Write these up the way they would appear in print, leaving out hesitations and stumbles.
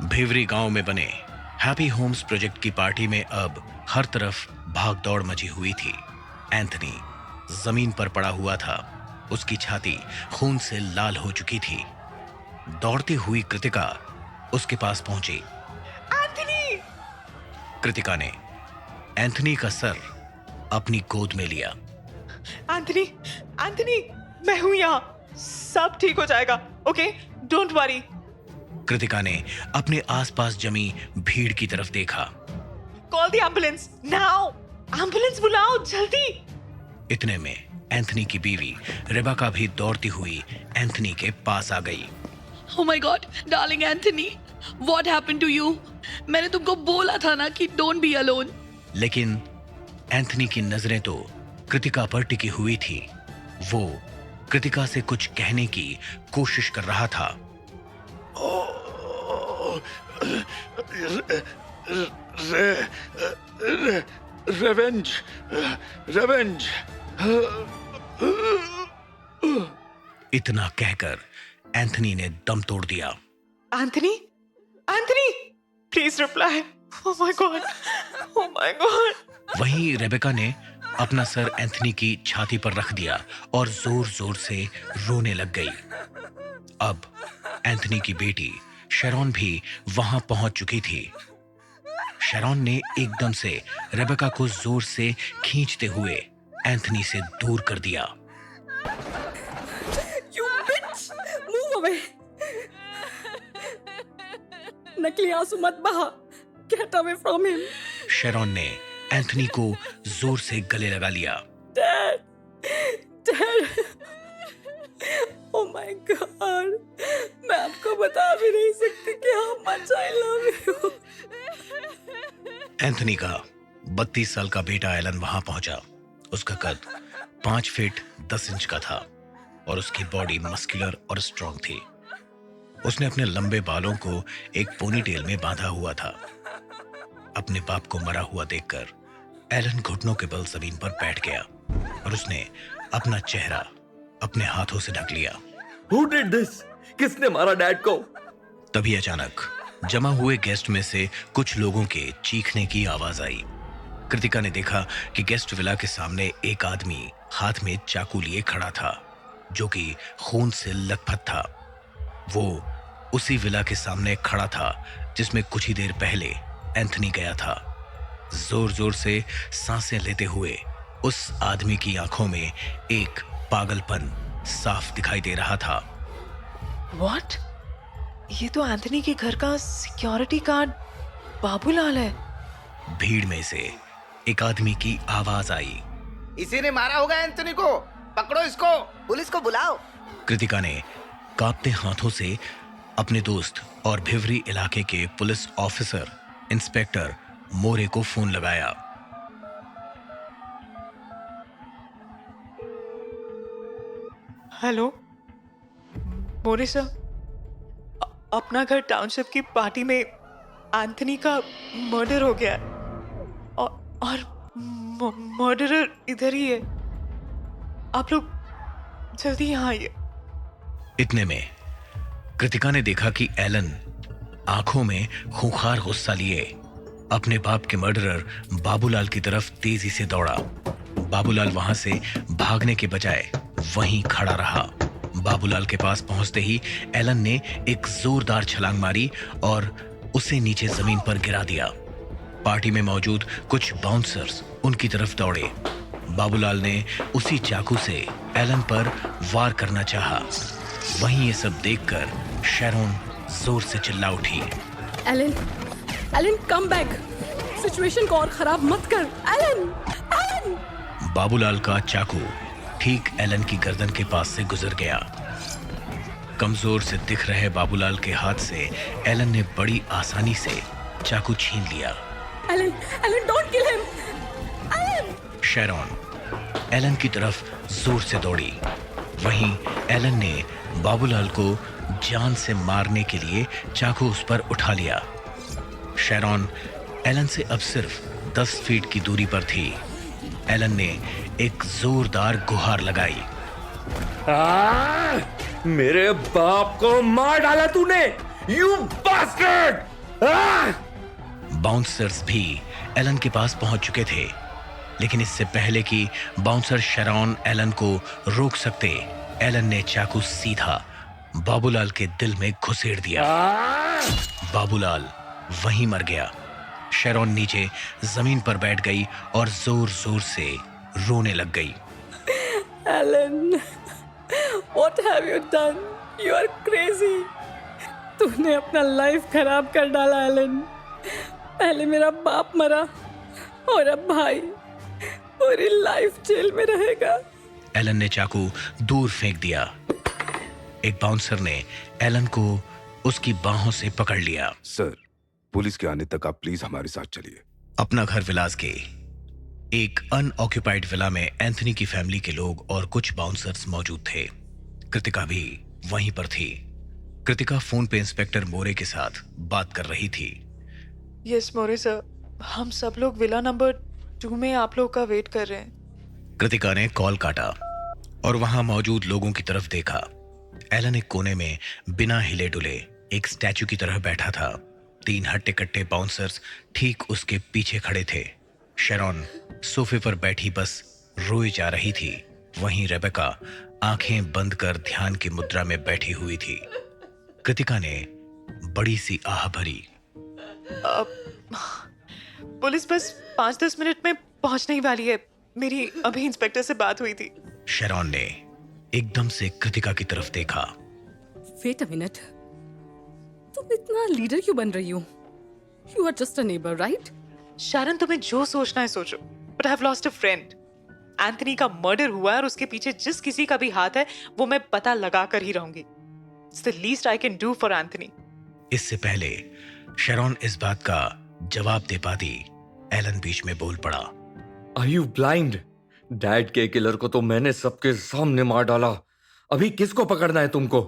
भिवरी गांव में बने हैप्पी होम्स प्रोजेक्ट की पार्टी में अब हर तरफ भाग दौड़ मची हुई थी। एंथनी जमीन पर पड़ा हुआ था। उसकी छाती खून से लाल हो चुकी थी। दौड़ती हुई कृतिका उसके पास पहुंची। एंथनी! कृतिका ने एंथनी का सर अपनी गोद में लिया। एंथनी, एंथनी, मैं हूं यहाँ। सब ठीक हो जाएगा, ओके? Don't worry. कृतिका ने अपने आसपास जमी भीड़ की तरफ देखा। Call the ambulance now! Ambulance बुलाओ जल्दी! इतने में एंथनी की बीवी रेबेका भी दौड़ती हुई एंथनी के पास आ गई। Oh my God, darling Anthony, what happened to you? मैंने तुमको बोला था ना कि don't be alone. लेकिन एंथनी की नजरें तो कृतिका पर टिकी हुई थी। वो कृतिका से कुछ कहने की कोशिश कर रहा था। Revenge, revenge. इतना कहकर एंथनी ने दम तोड़ दिया। Anthony, Anthony, please reply. Oh my God, oh my God. वहीं रेबेका ने अपना सर एंथनी की छाती पर रख दिया और जोर जोर से रोने लग गई। अब एंथनी की बेटी शैरॉन भी वहां पहुंच चुकी थी। शैरॉन ने एकदम से रेबेका को जोर से खींचते हुए एंथनी से दूर कर दिया। You bitch! Move away! नकली आंसू मत बहा। Get away from him. शैरॉन ने एंथनी को जोर से गले लगा लिया। Dad! Dad! Oh my God! मैं आपको बता भी नहीं सकती कि how much I love you. Anthony का 32 साल का बेटा एलन वहां पहुंचा। उसका कद 5 फीट 10 इंच का था और उसकी बॉडी मस्कुलर और स्ट्रांग थी। उसने अपने लंबे बालों को एक पोनीटेल में बांधा हुआ था। अपने बाप को मरा हुआ देखकर एलन घुटनों के बल जमीन पर बैठ गया और उसने अपना चेहरा अपने हाथों से ढक लिया। Who did this? किसने मारा डैड को? तभी अचानक जमा हुए गेस्ट में से कुछ लोगों के चीखने की आवाज आई। कृतिका ने देखा कि गेस्ट विला के सामने एक आदमी हाथ में चाकू लिए खड़ा था, जो कि खून से लथपथ था। वो उसी विला के सामने खड़ा था जिसमें कुछ ही देर पहले एंथनी गया था। जोर जोर से सांसें लेते हुए उस आदमी की आंखों में एक पागलपन साफ दिखाई दे रहा था। व्हाट? ये तो एंथनी के घर का सिक्योरिटी गार्ड बाबूलाल है। भीड़ में से एक आदमी की आवाज आई। इसी ने मारा होगा एंथनी को। पकड़ो इसको, पुलिस को बुलाओ। कृतिका ने कांपते हाथों से अपने दोस्त और भिवरी इलाके के पुलिस ऑफिसर इंस्पेक्टर मोरे को फोन लगाया। हेलो मोरे सर, अपना घर टाउनशिप की पार्टी में एंथनी का मर्डर हो गया है और मर्डरर इधर ही है। आप लोग जल्दी यहाँ आइए। इतने में कृतिका ने देखा कि एलन आंखों में खूंखार गुस्सा लिए अपने बाप के मर्डरर बाबूलाल की तरफ तेजी से दौड़ा। बाबूलाल वहां से भागने के बजाय वहीं खड़ा रहा। बाबूलाल के पास पहुंचते ही एलन ने एक जोरदार छलांग मारी और उसे नीचे जमीन पर गिरा दिया। पार्टी में मौजूद कुछ बाउंसर्स उनकी तरफ दौड़े। बाबूलाल ने उसी चाकू से एलन पर वार करना चाहा। वहीं ये सब देखकर शैरॉन जोर से चिल्ला उठी। Alan, Alan come back. Situation को और खराब मत कर। Elon, Elon! बाबूलाल का चाकू ठीक एलन की गर्दन के पास से गुजर गया। कमजोर से दिख रहे बाबूलाल के हाथ से एलन ने बड़ी आसानी से चाकू छीन लिया। Alan, Alan don't kill him. Alan! Sharon Alan की तरफ जोर से दौड़ी। वहीं एलन ने बाबूलाल को जान से मारने के लिए चाकू उस पर उठा लिया। शैरॉन एलन से अब सिर्फ 10 फीट की दूरी पर थी। एलन ने एक जोरदार गुहार लगाई। मेरे बाप को मार डाला तूने। You bastard! Ah! बाउंसर्स भी एलन के पास पहुंच चुके थे, लेकिन इससे पहले कि बाउंसर शरॉन एलन को रोक सकते, एलन ने चाकू सीधा बाबूलाल के दिल में घुसेड़ दिया। बाबूलाल वहीं मर गया। शरॉन नीचे जमीन पर बैठ गई और जोर जोर से रोने लग गई। Alan, what have you done? You are crazy. तूने अपना लाइफ खराब कर डाला एलन। पहले मेरा बाप मरा और अब भाई पूरी लाइफ जेल में रहेगा। एलन ने चाकू दूर फेंक दिया। एक बाउंसर ने एलन को उसकी बाहों से पकड़ लिया। सर, पुलिस के आने तक आप प्लीज हमारे साथ चलिए। अपना घर विलास के एक अनऑक्यूपाइड विला में एंथनी की फैमिली के लोग और कुछ बाउंसर्स मौजूद थे। कृतिका भी वहीं पर थी। कृतिका फोन पे इंस्पेक्टर मोरे के साथ बात कर रही थी। यस मोरे सर, हम सब लोग विला नंबर 2 में आप लोग का वेट कर रहे हैं। कृतिका ने कॉल काटा और वहां मौजूद लोगों की तरफ देखा। एलन एक कोने में बिना हिले डुले एक स्टैचू की तरह बैठा था। 3 हट्टे कट्टे बाउंसर्स ठीक उसके पीछे खड़े थे। शरॉन सोफे पर बैठी बस रोए जा रही थी। वहीं रेबेका आंखें बंद कर ध्यान की मुद्रा में बैठी हुई थी। कृतिका ने बड़ी सी आह भरी। पुलिस बस 5-10 मिनट में पहुंचने ही वाली है। मेरी अभी इंस्पेक्टर से बात हुई थी। शरॉन ने एकदम से कृतिका की तरफ देखा। वेट अ मिनट, तुम इतना लीडर क्यों बन रही हो? You are just a neighbour, right? Sharon, तुम्हें जो सोचना है सोचो, but I have lost a friend. Anthony का मर्डर हुआ है और उसके पीछे जिस किसी का भी हाथ है वो मैं पता लगा कर ही रहूंगी। It's the least I can do for Anthony. इससे पहले शरॉन इस बात का जवाब दे पाती, एलन बीच में बोल पड़ा। Are you blind? डैड के किलर को तो मैंने सबके सामने मार डाला। अभी किसको पकड़ना है तुमको?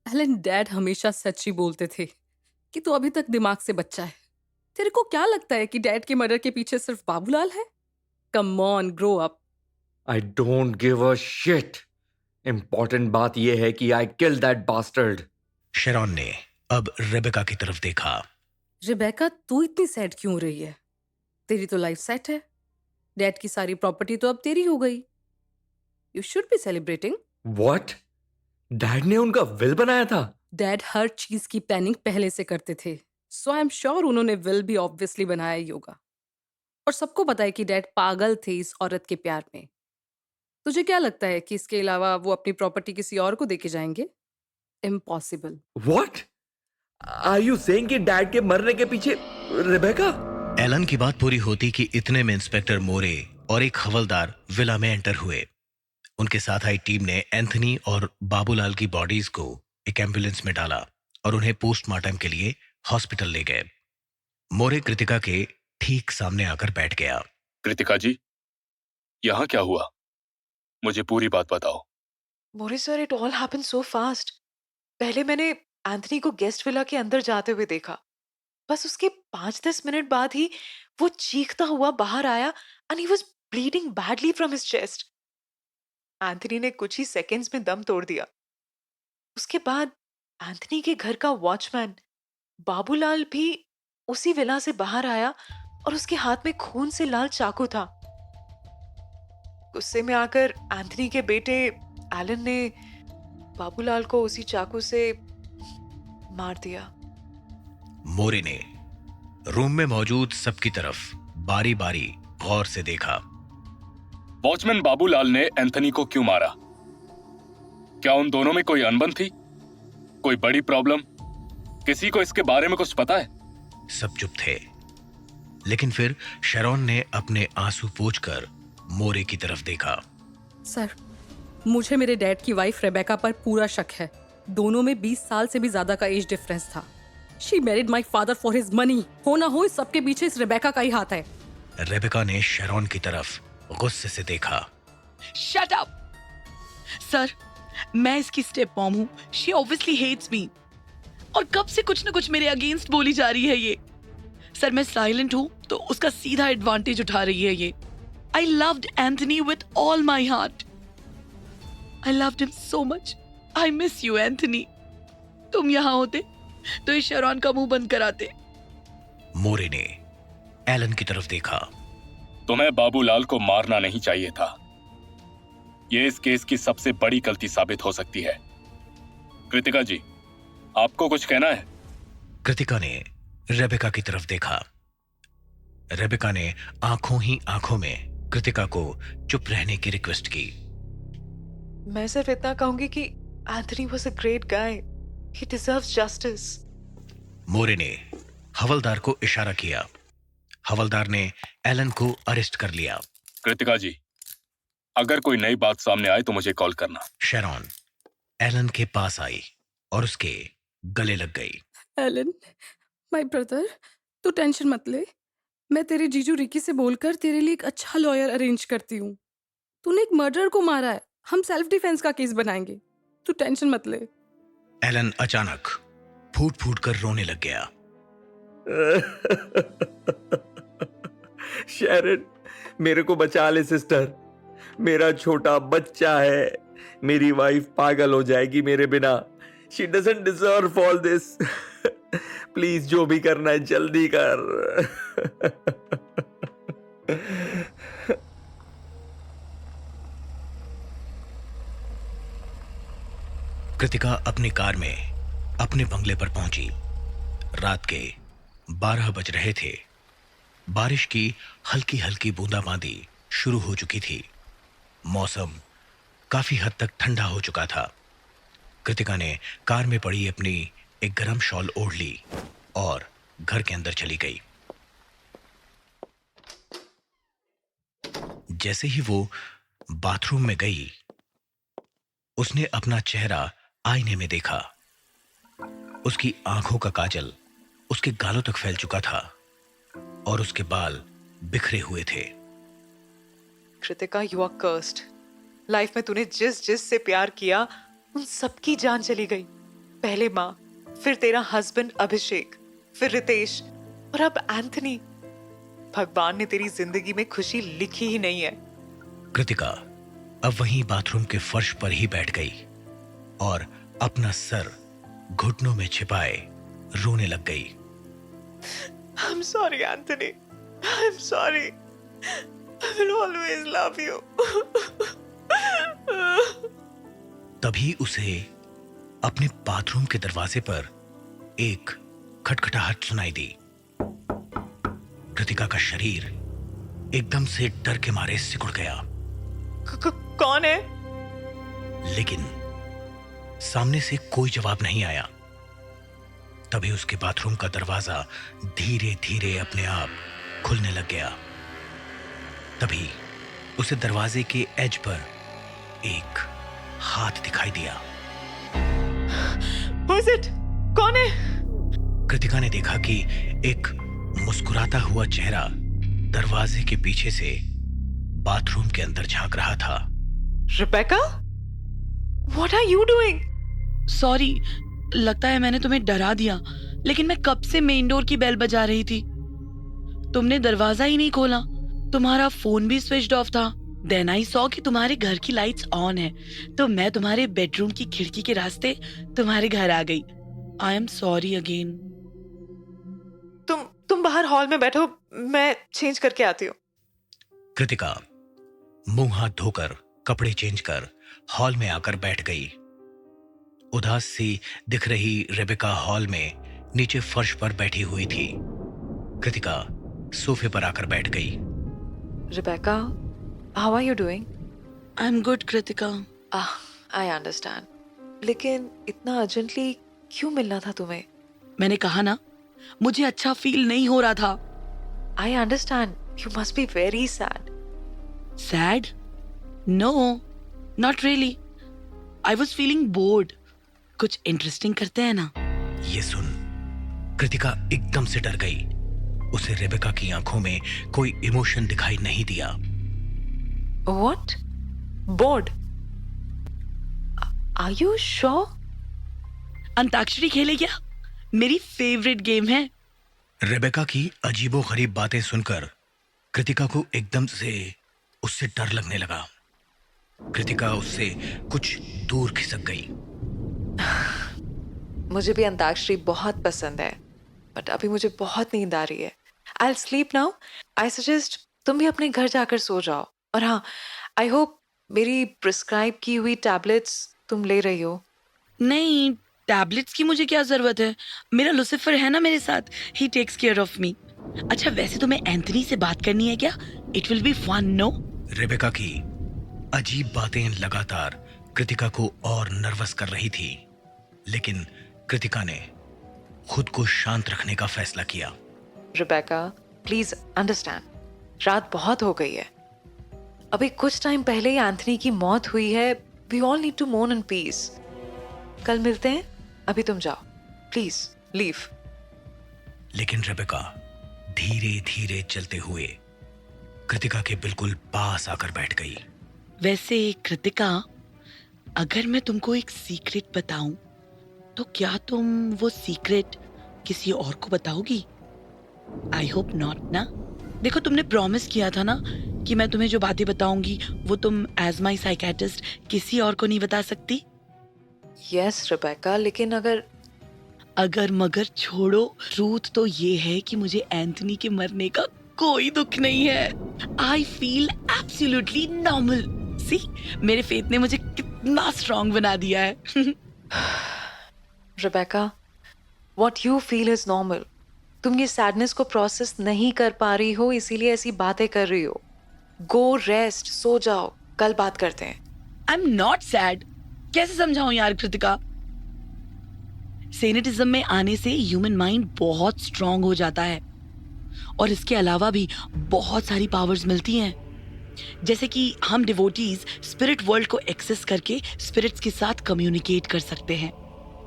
एलन, डैड हमेशा सच ही बोलते थे कि तू अभी तक दिमाग से बच्चा है। तेरे को क्या लगता है कि डैड के मर्डर के पीछे सिर्फ बाबूलाल है? Come on, grow up. I don't give a shit. Important बात यह है कि I killed that bastard. शरॉन ने अब रेबेका की तरफ देखा। रिबेका, तू इतनी सैड क्यों हो रही है? तेरी तो लाइफ सेट है। डैड की सारी प्रॉपर्टी तो अब तेरी हो गई। You should be celebrating. What? Dad ने उनका विल बनाया था? डैड हर चीज की प्लानिंग पहले से करते थे, सो आई एम श्योर उन्होंने विल भी ऑब्वियसली बनाया ही होगा। और सबको पता है कि डैड पागल थे इस औरत के प्यार में। तुझे क्या लगता है कि इसके अलावा वो अपनी प्रॉपर्टी किसी और को देके जाएंगे? Impossible. What? Are you saying कि डैड के मरने के पीछे रेबेका? एलन की बात पूरी होती कि इतने में इंस्पेक्टर मोरे और एक हवलदार विला में एंटर हुए। उनके साथ आई टीम ने एंथनी और बाबूलाल की बॉडीज को एक एम्बुलेंस में डाला और उन्हें पोस्टमार्टम के लिए हॉस्पिटल ले गए। मोरे कृतिका के ठीक सामने आकर बैठ गया। कृतिका जी, यहाँ क्या हुआ? मुझे पूरी बात बताओ। More sir, it all happened so fast. पहले मैंने एंथनी को गेस्ट विला के अंदर जाते हुए देखा। बस उसके 5-10 मिनट बाद ही वो चीखता हुआ बाहर आया and he was bleeding badly from his chest. Anthony ने कुछ ही सेकंड्स में दम तोड़ दिया। उसके बाद एंथनी के घर का वॉचमैन बाबूलाल भी उसी विला से बाहर आया और उसके हाथ में खून से लाल चाकू था। गुस्से में आकर एंथनी के बेटे एलन ने बाबूलाल को उसी चाकू से मार दिया। मोरे ने रूम में मौजूद सबकी तरफ बारी बारी गौर से देखा। वॉचमैन बाबूलाल ने एंथनी को क्यों मारा? क्या उन दोनों में कोई अनबन थी? कोई बड़ी प्रॉब्लम? किसी को इसके बारे में कुछ पता है? सब चुप थे, लेकिन फिर शरॉन ने अपने आंसू पोंछकर मोरे की तरफ देखा। सर, मुझे मेरे डैड की वाइफ रेबेका पर पूरा शक है। दोनों में 20 साल से भी ज्यादा का एज डिफरेंस था। She married my father for his money. हो ना हो, इस सबके पीछे इस रेबेका का ही हाथ है। रेबेका ने शरॉन की तरफ गुस्से से देखा। शट अप सर, मैं इसकी स्टेप मॉम हूँ। शी ऑब्वियसली हेट्स मी और कब से कुछ ना कुछ मेरे अगेंस्ट बोली जा रही है ये। सर, मैं साइलेंट हूँ तो उसका सीधा एडवांटेज उठा रही है ये। I loved Anthony with all my heart. I loved him so much. I miss you Anthony. तुम यहाँ होते तो इस शरॉन का मुंह बंद कराते। मोरे ने एलन की तरफ देखा। तुम्हें बाबूलाल को मारना नहीं चाहिए था। यह इस केस की सबसे बड़ी गलती साबित हो सकती है। कृतिका जी, आपको कुछ कहना है? कृतिका ने रेबेका की तरफ देखा। रेबेका ने आंखों ही आंखों में कृतिका को चुप रहने की रिक्वेस्ट की। मैं सिर्फ इतना कहूंगी कि Anthony was a great guy, he deserves justice. More ने हवलदार को इशारा किया। हवलदार ने एलन को अरेस्ट कर लिया। कृतिका जी, अगर कोई नई बात सामने आए तो मुझे कॉल करना। शेरॉन एलन के पास आई और उसके गले लग गई। एलन, माय ब्रदर, तू टेंशन मत ले। मैं तेरे जीजू रिकी से बोलकर तेरे लिए एक अच्छा लॉयर अरेंज करती हूँ। तूने एक मर्डर को मारा है, हम सेल्फ डिफेंस का केस बनाएंगे। तू टेंशन मत ले। एलन अचानक फूट फूट कर रोने लग गया। शेरन, मेरे को बचा ले सिस्टर। मेरा छोटा बच्चा है। मेरी वाइफ पागल हो जाएगी मेरे बिना। She doesn't deserve all this. Please जो भी करना है जल्दी कर। कृतिका अपनी कार में अपने बंगले पर पहुंची। रात के 12 बज रहे थे। बारिश की हल्की हल्की बूंदाबांदी शुरू हो चुकी थी। मौसम काफी हद तक ठंडा हो चुका था। कृतिका ने कार में पड़ी अपनी एक गरम शॉल ओढ़ ली और घर के अंदर चली गई। जैसे ही वो बाथरूम में गई, उसने अपना चेहरा आईने में देखा। उसकी आंखों का काजल उसके गालों तक फैल चुका था और उसके बाल बिखरे हुए थे। Kritika, you are cursed. Life में तूने जिस जिस से प्यार किया उन सबकी जान चली गई। पहले माँ, फिर तेरा हस्बैंड अभिषेक, फिर रितेश और अब एंथनी। भगवान ने तेरी जिंदगी में खुशी लिखी ही नहीं है। कृतिका अब वहीं बाथरूम के फर्श पर ही बैठ गई और अपना सर घुटनों में छिपाए रोने लग गई। I'm sorry, Anthony. I'm sorry. I will always love you. तभी उसे अपने बाथरूम के दरवाजे पर एक खटखटाहट सुनाई दी। कृतिका का शरीर एकदम से डर के मारे सिकुड़ गया। कौन है? लेकिन सामने से कोई जवाब नहीं आया। तभी उसके बाथरूम का दरवाजा धीरे धीरे अपने आप खुलने लग गया। तभी उसे दरवाजे के एज पर एक हाथ दिखाई दिया। Who is it? कौन है? कृतिका ने देखा कि एक मुस्कुराता हुआ चेहरा दरवाजे के पीछे से बाथरूम के अंदर झांक रहा था। Rebecca? What are you doing? Sorry, लगता है मैंने तुम्हें डरा दिया, लेकिन मैं कब से मेन डोर की बेल बजा रही थी। तुमने दरवाजा ही नहीं खोला। तुम्हारा फोन भी स्विच्ड ऑफ था। देन आई सॉ कि तुम्हारे घर की लाइट्स ऑन है, तो मैं तुम्हारे बेडरूम की खिड़की के रास्ते तुम्हारे घर आ गई। I am sorry again. तुम बाहर हॉल में बैठो, मैं चेंज करके आती हूँ। कृतिका मुंह हाथ धोकर कपड़े चेंज कर हॉल में आकर बैठ गई। उदास सी दिख रही रेबेका हॉल में नीचे फर्श पर बैठी हुई थी। कृतिका सोफे पर आकर बैठ गई। Rebecca, how are you doing? I am good Kritika. I understand. लेकिन इतना अर्जेंटली क्यों मिलना था तुम्हें? मैंने कहा ना, मुझे अच्छा फील नहीं हो रहा था। I understand. You must be very sad. Sad? No, not really. I was feeling bored. कुछ इंटरेस्टिंग करते हैं ना। ये सुन कृतिका एकदम से डर गई। उसे रेबेका की आंखों में कोई इमोशन दिखाई नहीं दिया। What? Bored? Are you sure? Antakshari खेले क्या? मेरी फेवरेट गेम है। रेबेका की अजीबोगरीब बातें सुनकर कृतिका को एकदम से उससे डर लगने लगा। कृतिका उससे कुछ दूर खिसक गई। मुझे भी अंताक्षरी बहुत पसंद है, बट अभी मुझे बहुत नींद आ रही है. I sleep now. I suggest तुम भी अपने घर जाकर सो जाओ. और हाँ, आई होप मेरी प्रिस्क्राइब की हुई टैबलेट्स तुम ले रही हो. नहीं, टैबलेट्स की मुझे क्या जरूरत है? मेरा लुसिफर है ना मेरे साथ. He takes care of me. अच्छा, वैसे तुम्हें एंथनी से बात करनी है क्या? It will be fun, no? Rebecca की अजीब बातें लगातार कृतिका को और नर्वस कर रही थी, लेकिन कृतिका ने खुद को शांत रखने का फैसला किया. रिबेका, प्लीज अंडरस्टैंड, रात बहुत हो गई है. अभी कुछ टाइम पहले ही एंथनी की मौत हुई है. We all need to mourn in peace. कल मिलते हैं. अभी तुम जाओ, प्लीज लीव. लेकिन रेबेका धीरे धीरे चलते हुए कृतिका के बिल्कुल पास आकर बैठ गई. वैसे कृतिका, अगर मैं तुमको एक सीक्रेट बताऊं, तो क्या तुम वो सीक्रेट किसी और को बताओगी? आई होप नॉट ना. देखो, तुमने प्रॉमिस किया था ना कि मैं तुम्हें जो बातें बताऊंगी वो तुम एज माई साइकेट्रिस्ट किसी और को नहीं बता सकती. यस रिबेका, लेकिन अगर मगर छोड़ो, ट्रूथ तो ये है कि मुझे एंथनी के मरने का कोई दुख नहीं है. I feel absolutely normal. See, मेरे फेथ ने मुझे कितना स्ट्रॉन्ग बना दिया है. Rebecca, what you feel is normal. तुम ये सैडनेस को प्रोसेस नहीं कर पा रही हो, इसीलिए ऐसी बातें कर रही हो. गो रेस्ट, सो जाओ, कल बात करते हैं. I am not sad. कैसे समझाऊं यार कृतिका? सेनेटिज्म में आने से ह्यूमन माइंड बहुत स्ट्रांग हो जाता है, और इसके अलावा भी बहुत सारी पावर्स मिलती हैं. जैसे कि हम डिवोटीज स्पिरिट वर्ल्ड को एक्सेस करके स्पिरिट्स के साथ कम्युनिकेट कर सकते हैं.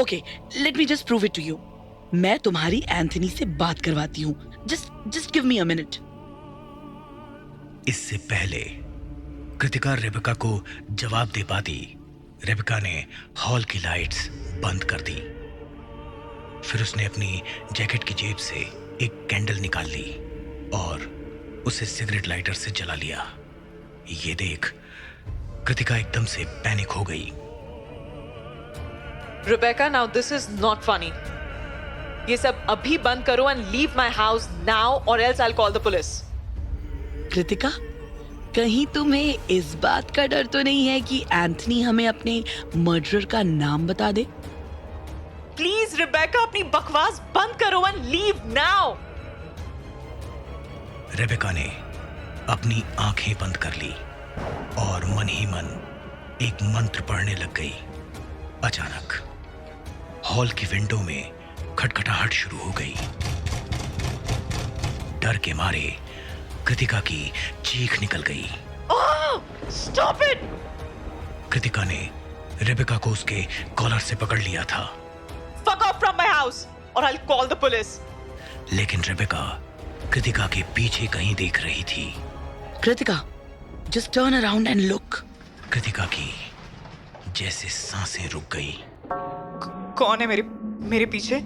Okay, let me just prove it to you. मैं तुम्हारी एंथनी से बात करवाती हूँ. Just give me a minute. इससे पहले कृतिका रेबेका को जवाब दे पाती, रेबेका ने हॉल की लाइट्स बंद कर दी. फिर उसने अपनी जैकेट की जेब से एक कैंडल निकाल ली और उसे सिगरेट लाइटर से जला लिया. ये देख कृतिका एकदम से पैनिक हो गई. Rebecca, now this is not funny. ये सब अभी बंद करो and leave my house now, or else I will call the police. Kritika, कहीं तुम्हें इस बात का डर तो नहीं है कि एंथनी हमें अपने मर्डरर का नाम बता दे? प्लीज रिबेका, अपनी बकवास बंद करो एंड लीव नाउ. रेबेका ने अपनी आंखें बंद कर ली और मन ही मन एक मंत्र पढ़ने लग गई. अचानक हॉल की विंडो में खटखटाहट शुरू हो गई. डर के मारे कृतिका की चीख निकल गई. Stop it. कृतिका ने रेबेका को उसके कॉलर से पकड़ लिया था. Fuck off from my house or I will call the police. लेकिन रेबेका कृतिका के पीछे कहीं देख रही थी. Kritika, just turn around and look. Kritika की जैसे सांसें रुक गई. कौन है मेरे पीछे?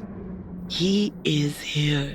He is here.